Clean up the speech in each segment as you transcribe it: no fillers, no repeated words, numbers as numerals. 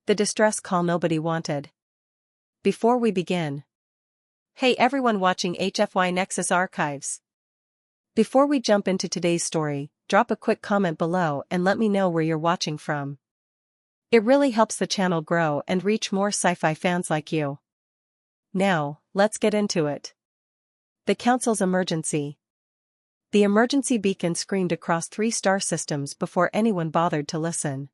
The distress call nobody wanted. Before we begin. Hey everyone watching HFY Nexus Archives. Before we jump into today's story, drop a quick comment below and let me know where you're watching from. It really helps the channel grow and reach more sci-fi fans like you. Now, let's get into it. The Council's emergency. The emergency beacon screamed across 3 star systems before anyone bothered to listen.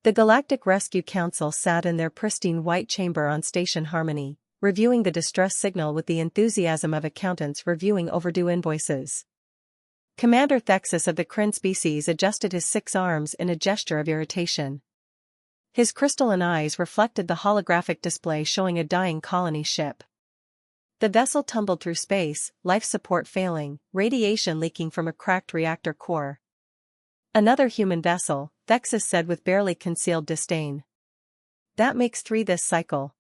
The Galactic Rescue Council sat in their pristine white chamber on Station Harmony, reviewing the distress signal with the enthusiasm of accountants reviewing overdue invoices. Commander Thexus of the Kryn species adjusted his 6 arms in a gesture of irritation. His crystalline eyes reflected the holographic display showing a dying colony ship. The vessel tumbled through space, life support failing, radiation leaking from a cracked reactor core. Another human vessel, Thexus said with barely concealed disdain. That makes 3 this cycle.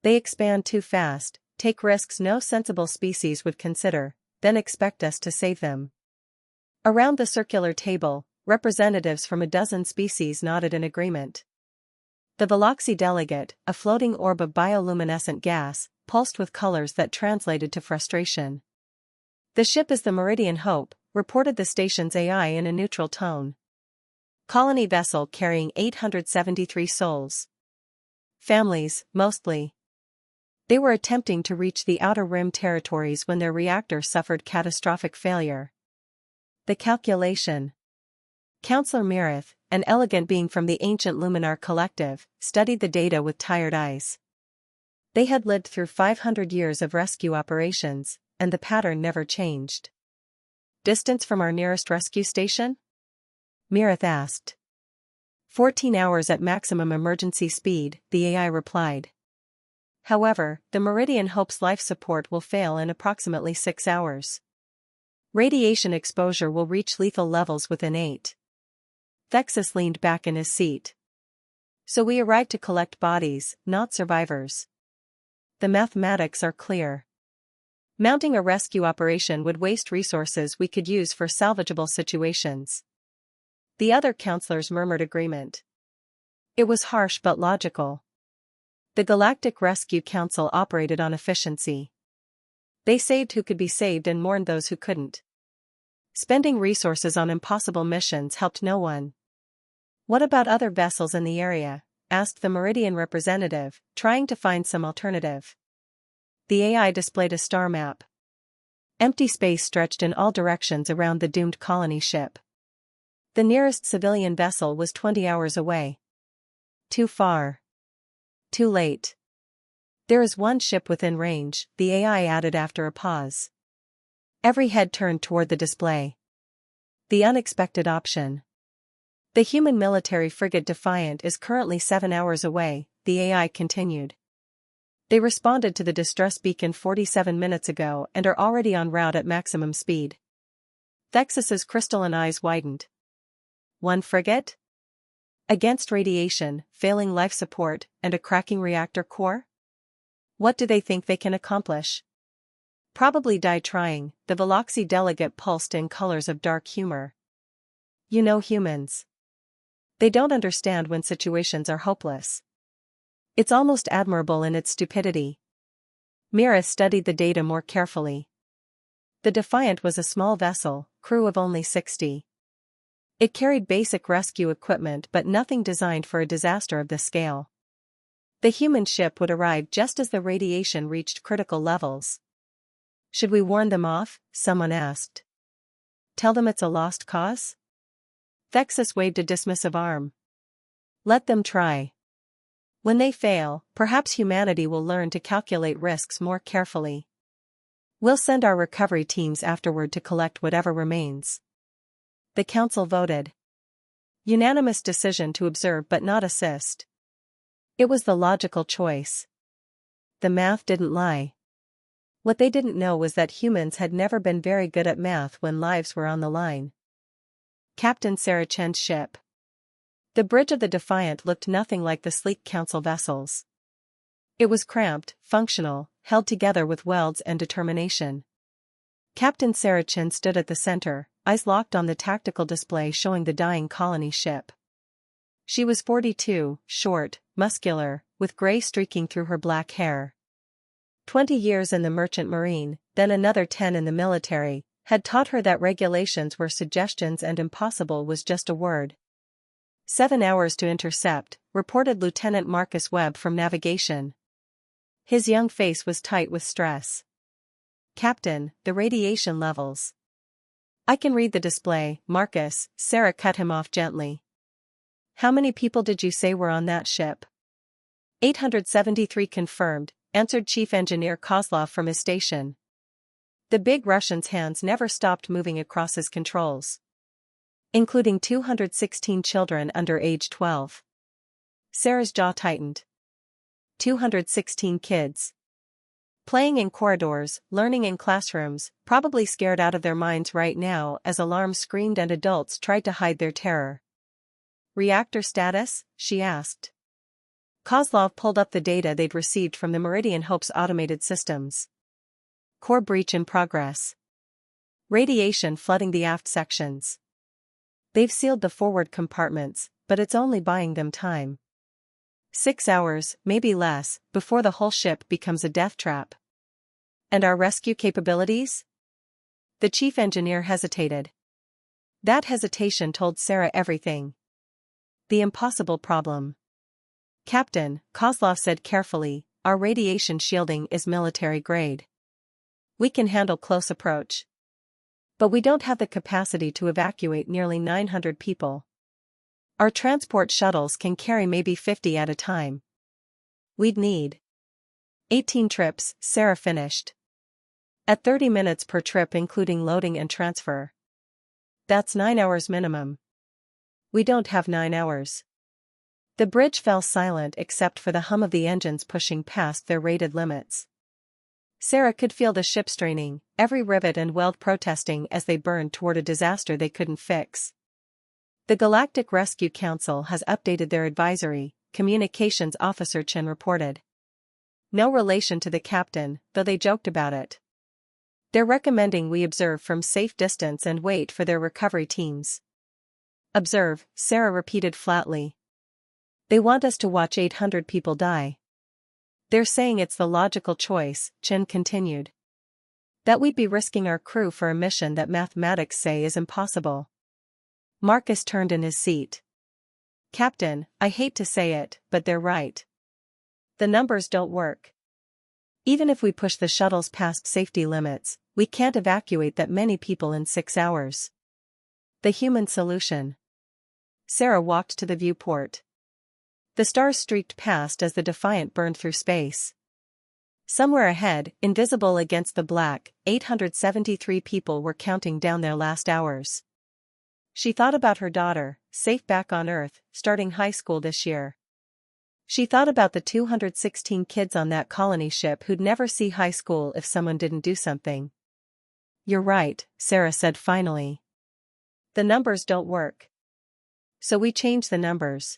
They expand too fast, take risks no sensible species would consider, then expect us to save them. Around the circular table, representatives from a dozen species nodded in agreement. The Veloxy delegate, a floating orb of bioluminescent gas, pulsed with colors that translated to frustration. The ship is the Meridian Hope, reported the station's AI in a neutral tone. Colony vessel carrying 873 souls. Families, mostly. They were attempting to reach the Outer Rim territories when their reactor suffered catastrophic failure. The calculation. Counselor Mirith, an elegant being from the ancient Luminar Collective, studied the data with tired eyes. They had lived through 500 years of rescue operations, and the pattern never changed. Distance from our nearest rescue station? Mirith asked. 14 hours at maximum emergency speed, the AI replied. However, the Meridian Hope's life support will fail in approximately 6 hours. Radiation exposure will reach lethal levels within 8. Thexus leaned back in his seat. So we arrived to collect bodies, not survivors. The mathematics are clear. Mounting a rescue operation would waste resources we could use for salvageable situations. The other counselors murmured agreement. It was harsh but logical. The Galactic Rescue Council operated on efficiency. They saved who could be saved and mourned those who couldn't. Spending resources on impossible missions helped no one. What about other vessels in the area? Asked the Meridian representative, trying to find some alternative. The AI displayed a star map. Empty space stretched in all directions around the doomed colony ship. The nearest civilian vessel was 20 hours away. Too far. Too late. There is one ship within range, the AI added after a pause. Every head turned toward the display. The unexpected option. The human military frigate Defiant is currently 7 hours away, the AI continued. They responded to the distress beacon 47 minutes ago and are already en route at maximum speed. Thexus's crystalline eyes widened. One frigate? Against radiation, failing life support, and a cracking reactor core? What do they think they can accomplish? Probably die trying, the Veloxy delegate pulsed in colors of dark humor. You know humans. They don't understand when situations are hopeless. It's almost admirable in its stupidity. Mirith studied the data more carefully. The Defiant was a small vessel, crew of only 60. It carried basic rescue equipment but nothing designed for a disaster of this scale. The human ship would arrive just as the radiation reached critical levels. Should we warn them off? Someone asked. Tell them it's a lost cause? Thexus waved a dismissive arm. Let them try. When they fail, perhaps humanity will learn to calculate risks more carefully. We'll send our recovery teams afterward to collect whatever remains. The council voted. Unanimous decision to observe but not assist. It was the logical choice. The math didn't lie. What they didn't know was that humans had never been very good at math when lives were on the line. Captain Sarachen's ship. The bridge of the Defiant looked nothing like the sleek council vessels. It was cramped, functional, held together with welds and determination. Captain Sarachen stood at the center, eyes locked on the tactical display showing the dying colony ship. She was 42, short, muscular, with gray streaking through her black hair. 20 years in the merchant marine, then another 10 in the military, had taught her that regulations were suggestions and impossible was just a word. 7 hours to intercept, reported Lieutenant Marcus Webb from navigation. His young face was tight with stress. Captain, the radiation levels. I can read the display, Marcus, Sarah cut him off gently. How many people did you say were on that ship? 873 confirmed, answered Chief Engineer Kozlov from his station. The big Russian's hands never stopped moving across his controls. Including 216 children under age 12. Sarah's jaw tightened. 216 kids. Playing in corridors, learning in classrooms, probably scared out of their minds right now as alarms screamed and adults tried to hide their terror. Reactor status? She asked. Kozlov pulled up the data they'd received from the Meridian Hope's automated systems. Core breach in progress. Radiation flooding the aft sections. They've sealed the forward compartments, but it's only buying them time. 6 hours, maybe less, before the whole ship becomes a death trap. And our rescue capabilities? The chief engineer hesitated. That hesitation told Sarah everything. The impossible problem. Captain, Kozlov said carefully, our radiation shielding is military grade. We can handle close approach. But we don't have the capacity to evacuate nearly 900 people. Our transport shuttles can carry maybe 50 at a time. We'd need 18 trips, Sarah finished. At 30 minutes per trip including loading and transfer. That's 9 hours minimum. We don't have 9 hours. The bridge fell silent except for the hum of the engines pushing past their rated limits. Sarah could feel the ship straining, every rivet and weld protesting as they burned toward a disaster they couldn't fix. The Galactic Rescue Council has updated their advisory, Communications Officer Chen reported. No relation to the captain, though they joked about it. They're recommending we observe from safe distance and wait for their recovery teams. Observe, Sarah repeated flatly. They want us to watch 800 people die. They're saying it's the logical choice, Chen continued. That we'd be risking our crew for a mission that mathematics say is impossible. Marcus turned in his seat. Captain, I hate to say it, but they're right. The numbers don't work. Even if we push the shuttles past safety limits, we can't evacuate that many people in 6 hours. The human solution. Sarah walked to the viewport. The stars streaked past as the Defiant burned through space. Somewhere ahead, invisible against the black, 873 people were counting down their last hours. She thought about her daughter, safe back on Earth, starting high school this year. She thought about the 216 kids on that colony ship who'd never see high school if someone didn't do something. You're right, Sarah said finally. The numbers don't work. So we change the numbers.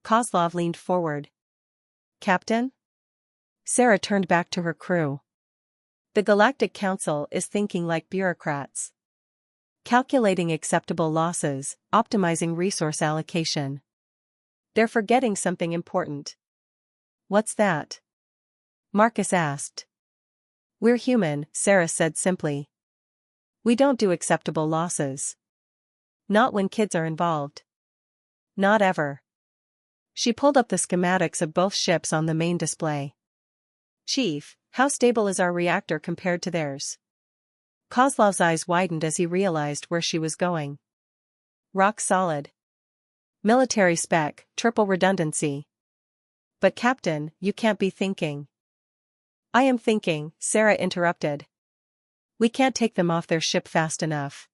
Kozlov leaned forward. Captain? Sarah turned back to her crew. The Galactic Council is thinking like bureaucrats. Calculating acceptable losses, optimizing resource allocation. They're forgetting something important. What's that? Marcus asked. We're human, Sarah said simply. We don't do acceptable losses. Not when kids are involved. Not ever. She pulled up the schematics of both ships on the main display. Chief, how stable is our reactor compared to theirs? Kozlov's eyes widened as he realized where she was going. Rock solid. Military spec, triple redundancy. But Captain, you can't be thinking. I am thinking, Sarah interrupted. We can't take them off their ship fast enough.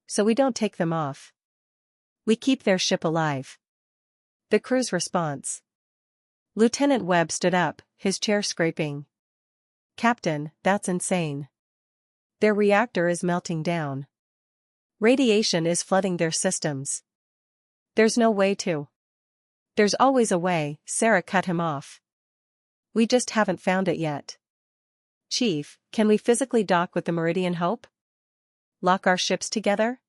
So we don't take them off. We keep their ship alive. The crew's response. Lieutenant Webb stood up, his chair scraping. Captain, that's insane. Their reactor is melting down. Radiation is flooding their systems. There's no way to. There's always a way, Sarah cut him off. We just haven't found it yet. Chief, can we physically dock with the Meridian Hope? Lock our ships together?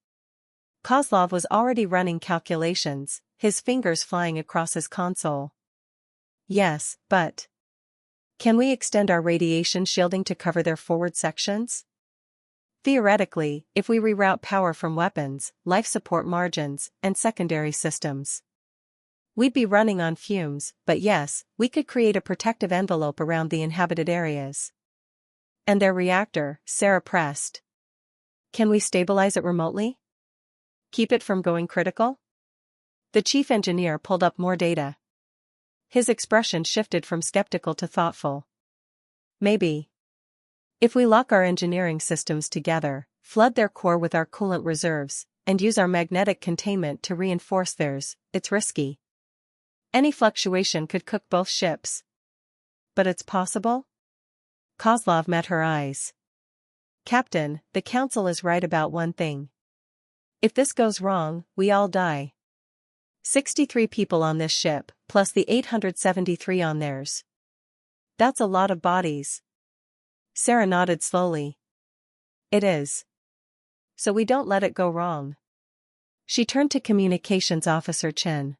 Kozlov was already running calculations, his fingers flying across his console. Yes, but can we extend our radiation shielding to cover their forward sections? Theoretically, if we reroute power from weapons, life support margins, and secondary systems. We'd be running on fumes, but yes, we could create a protective envelope around the inhabited areas. And their reactor, Sarah pressed. Can we stabilize it remotely? Keep it from going critical? The chief engineer pulled up more data. His expression shifted from skeptical to thoughtful. Maybe. If we lock our engineering systems together, flood their core with our coolant reserves, and use our magnetic containment to reinforce theirs, it's risky. Any fluctuation could cook both ships. But it's possible? Kozlov met her eyes. Captain, the Council is right about one thing. If this goes wrong, we all die. 63 people on this ship, plus the 873 on theirs. That's a lot of bodies. Sarah nodded slowly. It is. So we don't let it go wrong. She turned to Communications Officer Chen.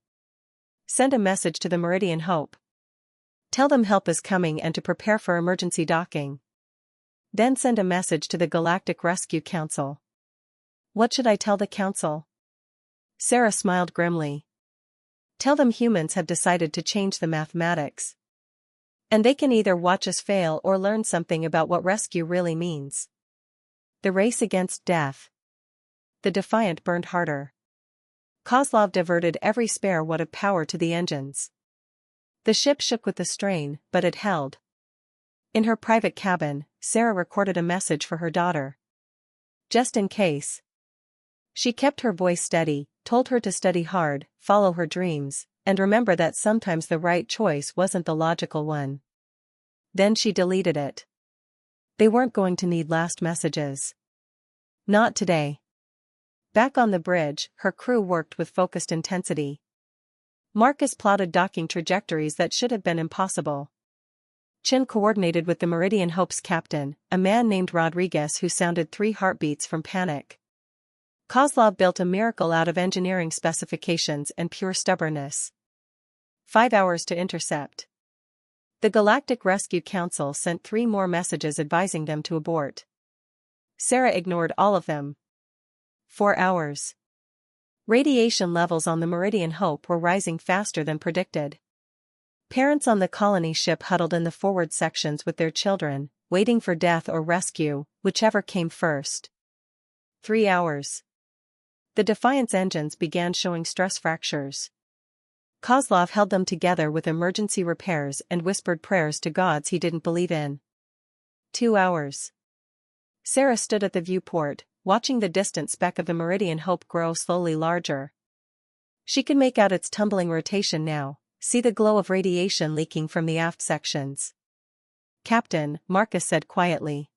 Send a message to the Meridian Hope. Tell them help is coming and to prepare for emergency docking. Then send a message to the Galactic Rescue Council. What should I tell the Council? Sarah smiled grimly. Tell them humans have decided to change the mathematics. And they can either watch us fail or learn something about what rescue really means. The race against death. The Defiant burned harder. Kozlov diverted every spare watt of power to the engines. The ship shook with the strain, but it held. In her private cabin, Sarah recorded a message for her daughter. Just in case. She kept her voice steady, told her to study hard, follow her dreams, and remember that sometimes the right choice wasn't the logical one. Then she deleted it. They weren't going to need last messages. Not today. Back on the bridge, her crew worked with focused intensity. Marcus plotted docking trajectories that should have been impossible. Chin coordinated with the Meridian Hope's captain, a man named Rodriguez who sounded 3 heartbeats from panic. Kozlov built a miracle out of engineering specifications and pure stubbornness. 5 hours to intercept. The Galactic Rescue Council sent 3 more messages advising them to abort. Sarah ignored all of them. 4 hours. Radiation levels on the Meridian Hope were rising faster than predicted. Parents on the colony ship huddled in the forward sections with their children, waiting for death or rescue, whichever came first. 3 hours. The Defiant's engines began showing stress fractures. Kozlov held them together with emergency repairs and whispered prayers to gods he didn't believe in. 2 hours. Sarah stood at the viewport, watching the distant speck of the Meridian Hope grow slowly larger. She could make out its tumbling rotation now, see the glow of radiation leaking from the aft sections. Captain, Marcus said quietly.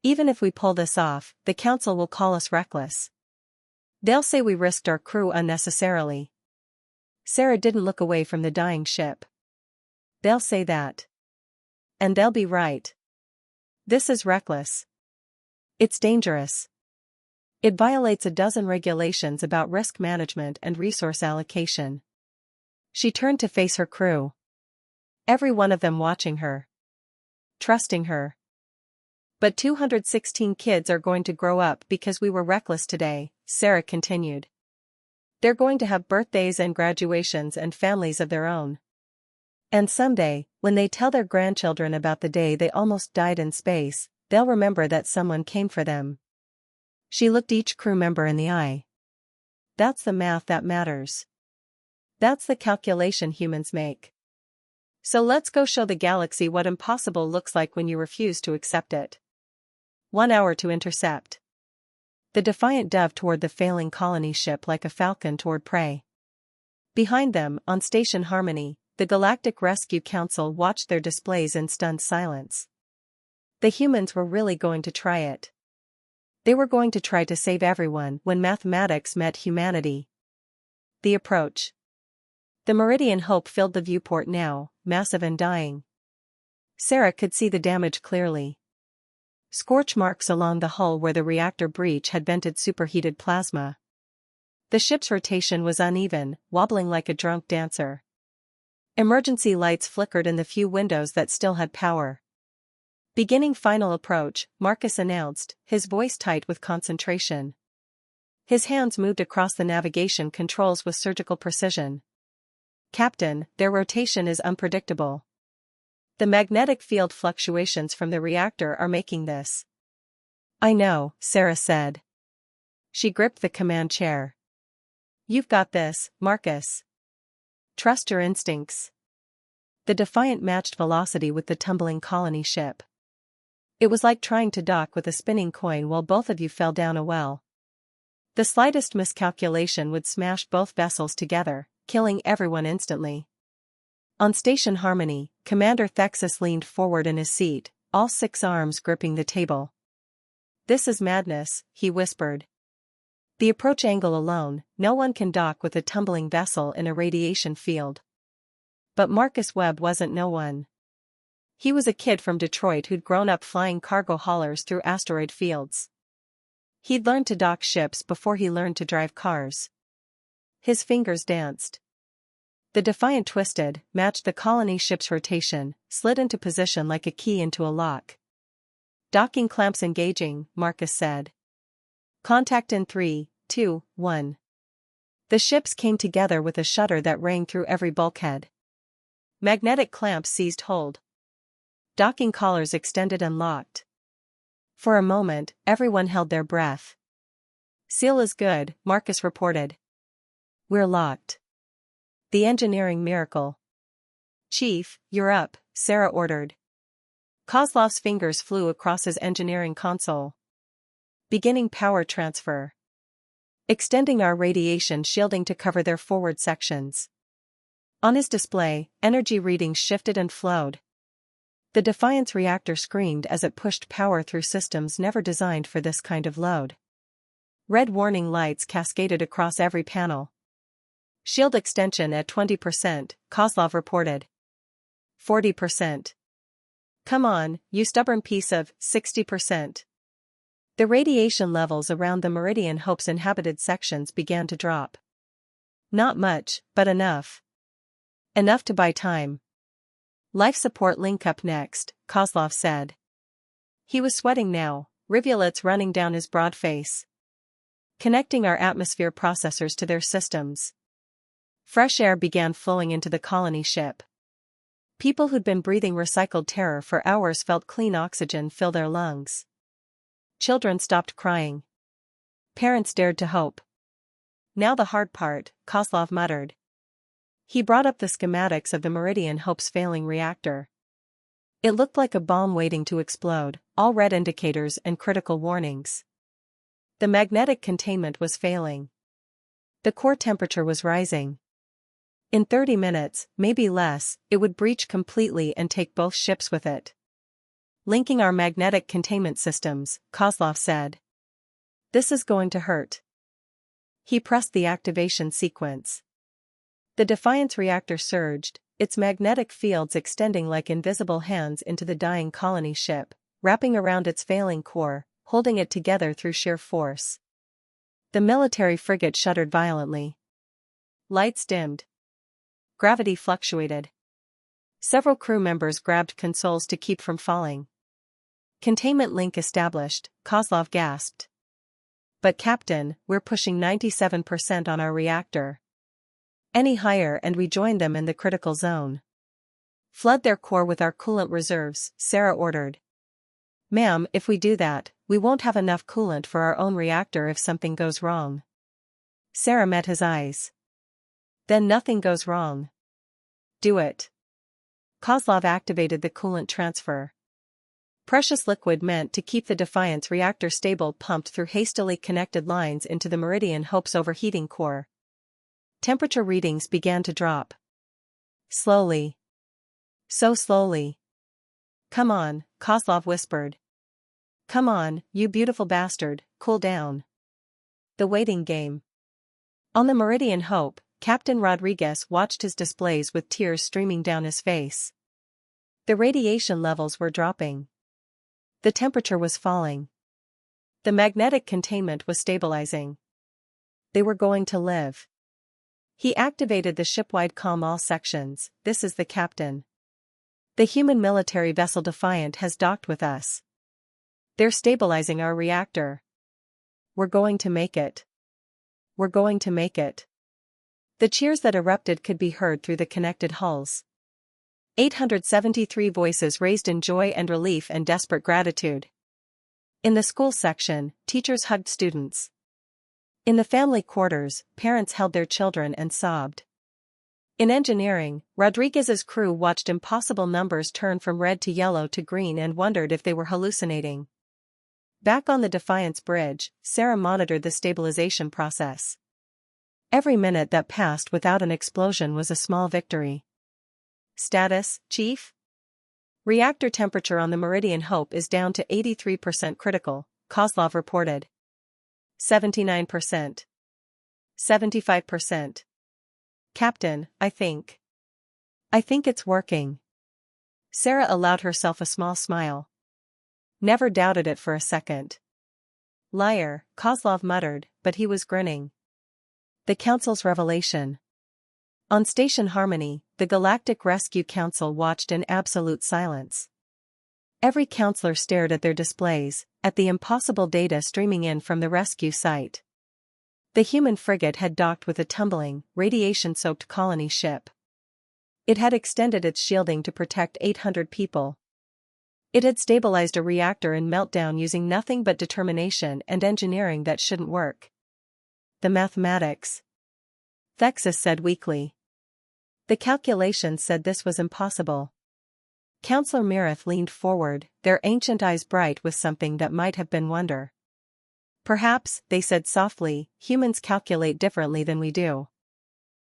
Even if we pull this off, the Council will call us reckless. They'll say we risked our crew unnecessarily. Sarah didn't look away from the dying ship. They'll say that. And they'll be right. This is reckless. It's dangerous. It violates a dozen regulations about risk management and resource allocation. She turned to face her crew. Every one of them watching her. Trusting her. But 216 kids are going to grow up because we were reckless today, Sarah continued. They're going to have birthdays and graduations and families of their own. And someday, when they tell their grandchildren about the day they almost died in space, they'll remember that someone came for them. She looked each crew member in the eye. That's the math that matters. That's the calculation humans make. So let's go show the galaxy what impossible looks like when you refuse to accept it. 1 hour to intercept. The Defiant dove toward the failing colony ship like a falcon toward prey. Behind them, on Station Harmony, the Galactic Rescue Council watched their displays in stunned silence. The humans were really going to try it. They were going to try to save everyone when mathematics met humanity. The approach. The Meridian Hope filled the viewport now, massive and dying. Sarah could see the damage clearly. Scorch marks along the hull where the reactor breach had vented superheated plasma. The ship's rotation was uneven, wobbling like a drunk dancer. Emergency lights flickered in the few windows that still had power. Beginning final approach, Marcus announced, his voice tight with concentration. His hands moved across the navigation controls with surgical precision. Captain, their rotation is unpredictable. The magnetic field fluctuations from the reactor are making this. I know, Sarah said. She gripped the command chair. You've got this, Marcus. Trust your instincts. The Defiant matched velocity with the tumbling colony ship. It was like trying to dock with a spinning coin while both of you fell down a well. The slightest miscalculation would smash both vessels together, killing everyone instantly. On station harmony, Commander Thexus leaned forward in his seat, all 6 arms gripping the table. This is madness, he whispered. The approach angle alone, no one can dock with a tumbling vessel in a radiation field. But Marcus Webb wasn't no one. He was a kid from Detroit who'd grown up flying cargo haulers through asteroid fields. He'd learned to dock ships before he learned to drive cars. His fingers danced. The Defiant twisted, matched the colony ship's rotation, slid into position like a key into a lock. Docking clamps engaging, Marcus said. Contact in 3, 2, 1. The ships came together with a shudder that rang through every bulkhead. Magnetic clamps seized hold. Docking collars extended and locked. For a moment, everyone held their breath. Seal is good, Marcus reported. We're locked. The engineering miracle. Chief, you're up, Sarah ordered. Kozlov's fingers flew across his engineering console. Beginning power transfer. Extending our radiation shielding to cover their forward sections. On his display, energy readings shifted and flowed. The Defiance reactor screamed as it pushed power through systems never designed for this kind of load. Red warning lights cascaded across every panel. Shield extension at 20%, Kozlov reported. 40%. Come on, you stubborn piece of 60%. The radiation levels around the Meridian Hope's inhabited sections began to drop. Not much, but enough. Enough to buy time. Life support link up next, Kozlov said. He was sweating now, rivulets running down his broad face. Connecting our atmosphere processors to their systems. Fresh air began flowing into the colony ship. People who'd been breathing recycled terror for hours felt clean oxygen fill their lungs. Children stopped crying. Parents dared to hope. Now the hard part, Kozlov muttered. He brought up the schematics of the Meridian Hope's failing reactor. It looked like a bomb waiting to explode, all red indicators and critical warnings. The magnetic containment was failing. The core temperature was rising. In 30 minutes, maybe less, it would breach completely and take both ships with it. Linking our magnetic containment systems, Kozlov said. This is going to hurt. He pressed the activation sequence. The Defiance reactor surged, its magnetic fields extending like invisible hands into the dying colony ship, wrapping around its failing core, holding it together through sheer force. The military frigate shuddered violently. Lights dimmed. Gravity fluctuated. Several crew members grabbed consoles to keep from falling. Containment link established, Kozlov gasped. But Captain, we're pushing 97% on our reactor. Any higher and we join them in the critical zone. Flood their core with our coolant reserves, Sarah ordered. Ma'am, if we do that, we won't have enough coolant for our own reactor if something goes wrong. Sarah met his eyes. Then nothing goes wrong. Do it. Kozlov activated the coolant transfer. Precious liquid meant to keep the Defiance reactor stable pumped through hastily connected lines into the Meridian Hope's overheating core. Temperature readings began to drop. Slowly. So slowly. Come on, Kozlov whispered. Come on, you beautiful bastard, cool down. The waiting game. On the Meridian Hope, Captain Rodriguez watched his displays with tears streaming down his face. The radiation levels were dropping. The temperature was falling. The magnetic containment was stabilizing. They were going to live. He activated the ship-wide comm all sections. This is the captain. The human military vessel Defiant has docked with us. They're stabilizing our reactor. We're going to make it. We're going to make it. The cheers that erupted could be heard through the connected hulls. 873 voices raised in joy and relief and desperate gratitude. In the school section, teachers hugged students. In the family quarters, parents held their children and sobbed. In engineering, Rodriguez's crew watched impossible numbers turn from red to yellow to green and wondered if they were hallucinating. Back on the Defiance bridge, Sarah monitored the stabilization process. Every minute that passed without an explosion was a small victory. Status, Chief? Reactor temperature on the Meridian Hope is down to 83% critical, Kozlov reported. 79%. 75%. Captain, I think it's working. Sarah allowed herself a small smile. Never doubted it for a second. Liar, Kozlov muttered, but he was grinning. The Council's revelation. On Station Harmony, the Galactic Rescue Council watched in absolute silence. Every counselor stared at their displays, at the impossible data streaming in from the rescue site. The human frigate had docked with a tumbling, radiation-soaked colony ship. It had extended its shielding to protect 800 people. It had stabilized a reactor in meltdown using nothing but determination and engineering that shouldn't work. The mathematics. Thexus said weakly. The calculations said this was impossible. Counselor Mirith leaned forward, their ancient eyes bright with something that might have been wonder. Perhaps, they said softly, humans calculate differently than we do.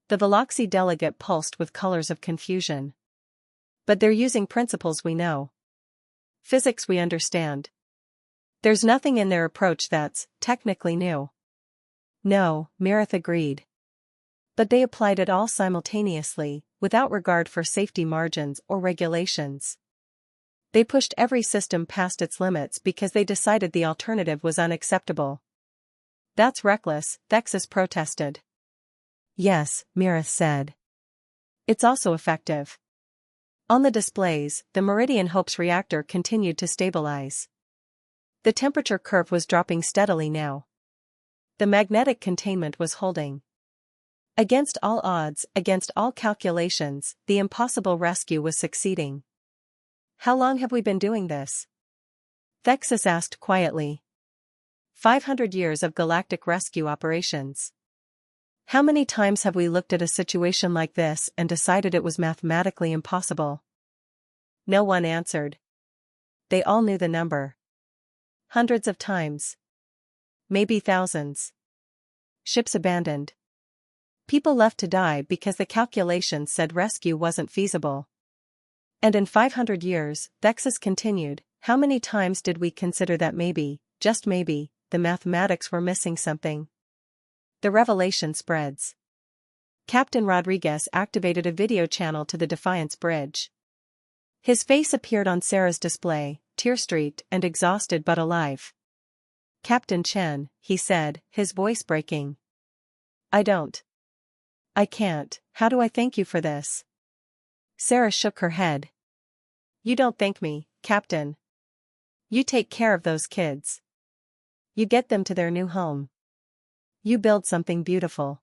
The Veloxy delegate pulsed with colors of confusion. But they're using principles we know. Physics we understand. There's nothing in their approach that's technically new. No, Mirith agreed. But they applied it all simultaneously, without regard for safety margins or regulations. They pushed every system past its limits because they decided the alternative was unacceptable. That's reckless, Thexus protested. Yes, Mirith said. It's also effective. On the displays, the Meridian Hope's reactor continued to stabilize. The temperature curve was dropping steadily now. The magnetic containment was holding. Against all odds, against all calculations, the impossible rescue was succeeding. How long have we been doing this? Thexus asked quietly. 500 years of galactic rescue operations. How many times have we looked at a situation like this and decided it was mathematically impossible? No one answered. They all knew the number. Hundreds of times. Maybe thousands. Ships abandoned. People left to die because the calculations said rescue wasn't feasible. And in 500 years, Thexus continued, how many times did we consider that maybe, just maybe, the mathematics were missing something? The revelation spreads. Captain Rodriguez activated a video channel to the Defiance bridge. His face appeared on Sarah's display, tear-streaked and exhausted but alive. Captain Chen, he said, his voice breaking. I can't, how do I thank you for this? Sarah shook her head. You don't thank me, Captain. You take care of those kids. You get them to their new home. You build something beautiful.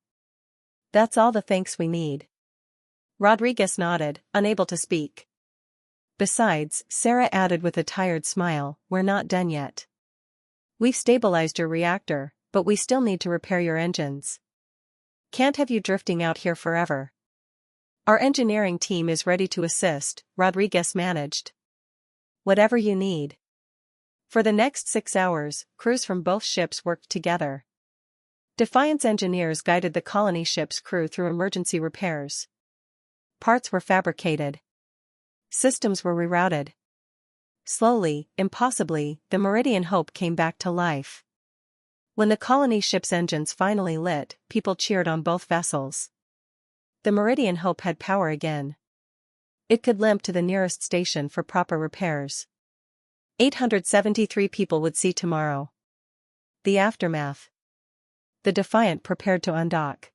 That's all the thanks we need. Rodriguez nodded, unable to speak. Besides, Sarah added with a tired smile, we're not done yet. We've stabilized your reactor, but we still need to repair your engines. Can't have you drifting out here forever. Our engineering team is ready to assist, Rodriguez managed. Whatever you need. For the next 6 hours, crews from both ships worked together. Defiance engineers guided the colony ship's crew through emergency repairs. Parts were fabricated. Systems were rerouted. Slowly, impossibly, the Meridian Hope came back to life. When the colony ship's engines finally lit, people cheered on both vessels. The Meridian Hope had power again. It could limp to the nearest station for proper repairs. 873 people would see tomorrow. The aftermath. the Defiant prepared to undock.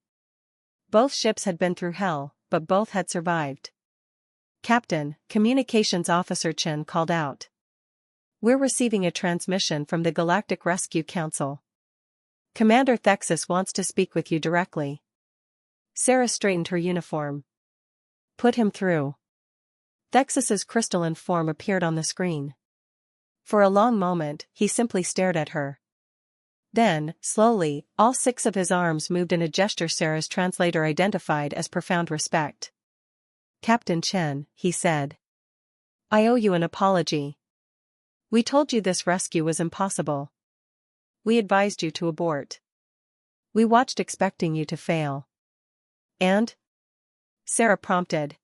Both ships had been through hell, but both had survived. "Captain," Communications Officer Chen called out. "We're receiving a transmission from the Galactic Rescue Council. Commander Thexus wants to speak with you directly." Sarah straightened her uniform. "Put him through." Thexus's crystalline form appeared on the screen. For a long moment, he simply stared at her. Then, slowly, all 6 of his arms moved in a gesture Sarah's translator identified as profound respect. "Captain Chen," he said. "I owe you an apology. We told you this rescue was impossible. We advised you to abort. We watched expecting you to fail." "And?" Sarah prompted.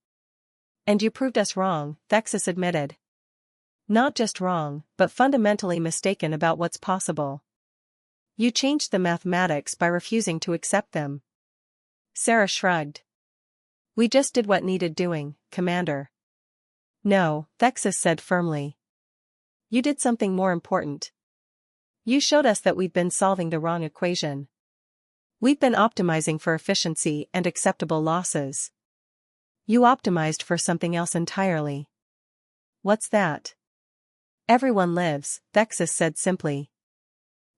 "And you proved us wrong," Thexus admitted. "Not just wrong, but fundamentally mistaken about what's possible. You changed the mathematics by refusing to accept them." Sarah shrugged. "We just did what needed doing, Commander." "No," Thexus said firmly. "You did something more important. You showed us that we've been solving the wrong equation. We've been optimizing for efficiency and acceptable losses. You optimized for something else entirely." "What's that?" "Everyone lives," Thexus said simply.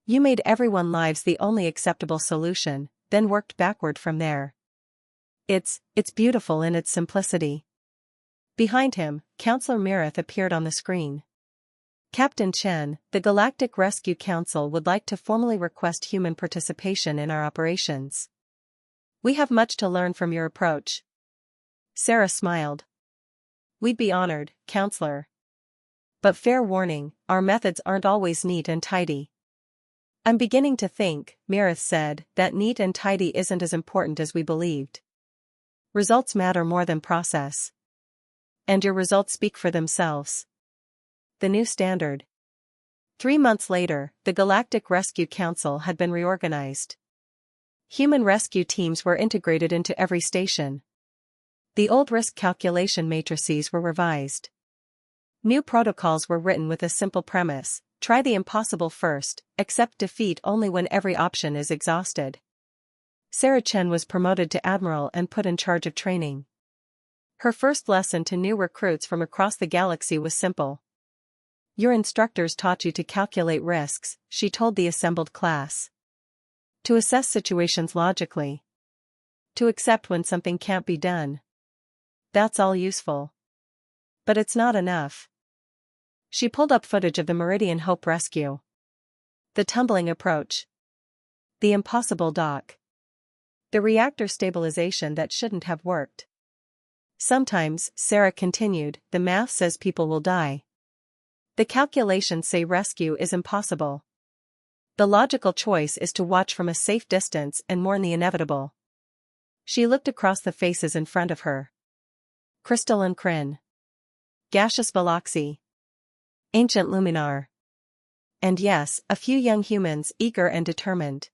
"You made everyone's lives the only acceptable solution, then worked backward from there. It's beautiful in its simplicity." Behind him, Counselor Mirith appeared on the screen. "Captain Chen, the Galactic Rescue Council would like to formally request human participation in our operations. We have much to learn from your approach." Sarah smiled. "We'd be honored, Counselor. But fair warning, our methods aren't always neat and tidy." "I'm beginning to think," Mirith said, "that neat and tidy isn't as important as we believed. Results matter more than process. And your results speak for themselves." The new standard. 3 months later, the Galactic Rescue Council had been reorganized. Human rescue teams were integrated into every station. The old risk calculation matrices were revised. New protocols were written with a simple premise: try the impossible first, accept defeat only when every option is exhausted. Sarah Chen was promoted to Admiral and put in charge of training. Her first lesson to new recruits from across the galaxy was simple. "Your instructors taught you to calculate risks," she told the assembled class. "To assess situations logically. To accept when something can't be done. That's all useful. But it's not enough." She pulled up footage of the Meridian Hope rescue. The tumbling approach. The impossible dock. The reactor stabilization that shouldn't have worked. "Sometimes," Sarah continued, "the math says people will die. The calculations say rescue is impossible. The logical choice is to watch from a safe distance and mourn the inevitable." She looked across the faces in front of her. Crystalline Kryn. Gaseous Veloxy. Ancient Luminar. And yes, a few young humans eager and determined.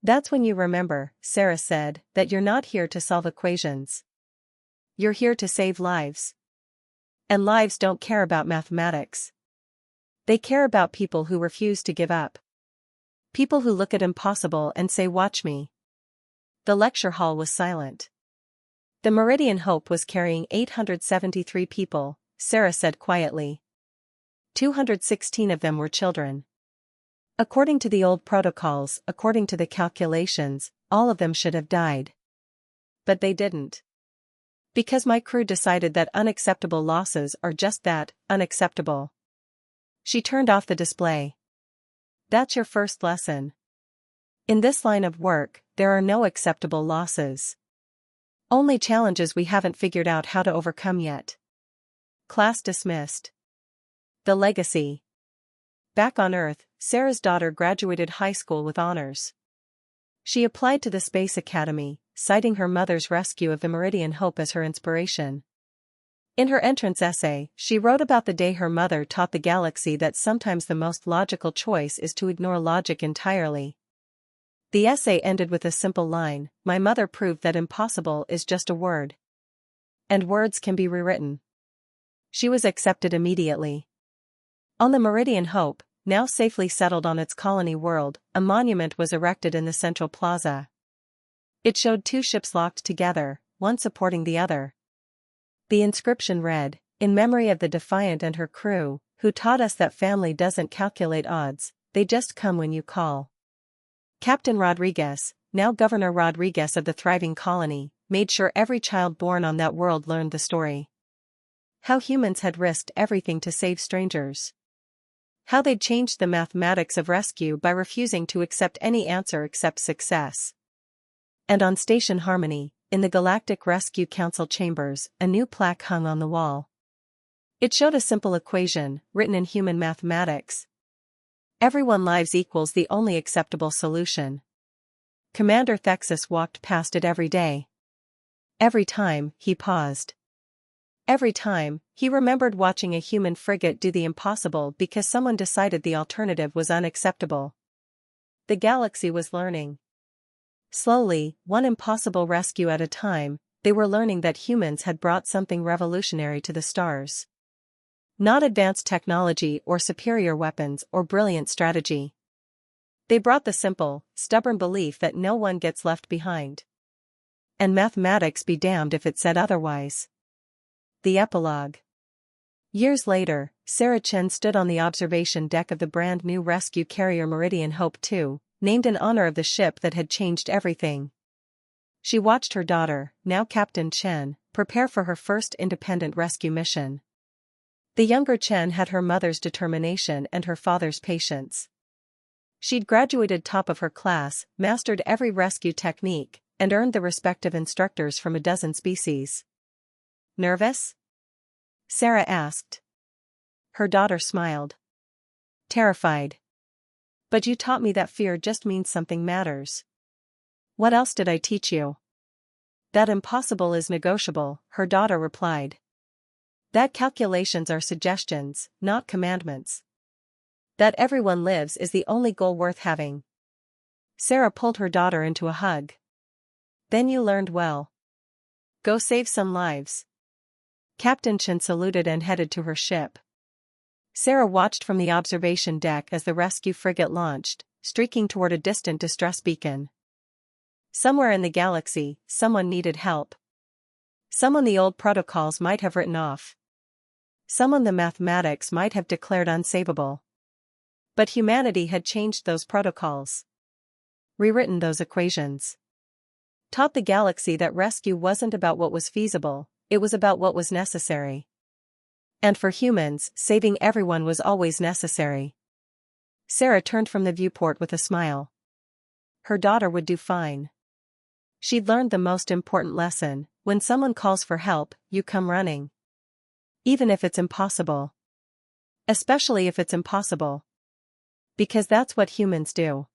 "That's when you remember," Sarah said, "that you're not here to solve equations. You're here to save lives. And lives don't care about mathematics. They care about people who refuse to give up. People who look at impossible and say, 'Watch me.'" The lecture hall was silent. "The Meridian Hope was carrying 873 people," Sarah said quietly. 216 of them were children. According to the old protocols, according to the calculations, all of them should have died. But they didn't. Because my crew decided that unacceptable losses are just that, unacceptable." She turned off the display. "That's your first lesson. In this line of work, there are no acceptable losses. Only challenges we haven't figured out how to overcome yet." Class dismissed. The legacy. Back on Earth, Sarah's daughter graduated high school with honors. She applied to the Space Academy, citing her mother's rescue of the Meridian Hope as her inspiration. In her entrance essay, she wrote about the day her mother taught the galaxy that sometimes the most logical choice is to ignore logic entirely. The essay ended with a simple line: "My mother proved that impossible is just a word. And words can be rewritten." She was accepted immediately. On the Meridian Hope, now safely settled on its colony world, a monument was erected in the central plaza. It showed two ships locked together, one supporting the other. The inscription read, "In memory of the Defiant and her crew, who taught us that family doesn't calculate odds, they just come when you call." Captain Rodriguez, now Governor Rodriguez of the thriving colony, made sure every child born on that world learned the story. How humans had risked everything to save strangers. How they'd changed the mathematics of rescue by refusing to accept any answer except success. And on Station Harmony, in the Galactic Rescue Council chambers, a new plaque hung on the wall. It showed a simple equation, written in human mathematics. Everyone lives equals the only acceptable solution. Commander Thexus walked past it every day. Every time, he paused. Every time, he remembered watching a human frigate do the impossible because someone decided the alternative was unacceptable. The galaxy was learning. Slowly, one impossible rescue at a time, they were learning that humans had brought something revolutionary to the stars. Not advanced technology or superior weapons or brilliant strategy. They brought the simple, stubborn belief that no one gets left behind. And mathematics be damned if it said otherwise. The epilogue. Years later, Sarah Chen stood on the observation deck of the brand new rescue carrier Meridian Hope II, named in honor of the ship that had changed everything. She watched her daughter, now Captain Chen, prepare for her first independent rescue mission. The younger Chen had her mother's determination and her father's patience. She'd graduated top of her class, mastered every rescue technique, and earned the respect of instructors from a dozen species. "Nervous?" Sarah asked. Her daughter smiled. "Terrified. But you taught me that fear just means something matters." "What else did I teach you?" "That impossible is negotiable," her daughter replied. "That calculations are suggestions, not commandments. That everyone lives is the only goal worth having." Sarah pulled her daughter into a hug. "Then you learned well. Go save some lives." Captain Chen saluted and headed to her ship. Sarah watched from the observation deck as the rescue frigate launched, streaking toward a distant distress beacon. Somewhere in the galaxy, someone needed help. Someone the old protocols might have written off. Someone the mathematics might have declared unsavable. But humanity had changed those protocols. Rewritten those equations. Taught the galaxy that rescue wasn't about what was feasible, it was about what was necessary. And for humans, saving everyone was always necessary. Sarah turned from the viewport with a smile. Her daughter would do fine. She'd learned the most important lesson: when someone calls for help, you come running. Even if it's impossible. Especially if it's impossible. Because that's what humans do.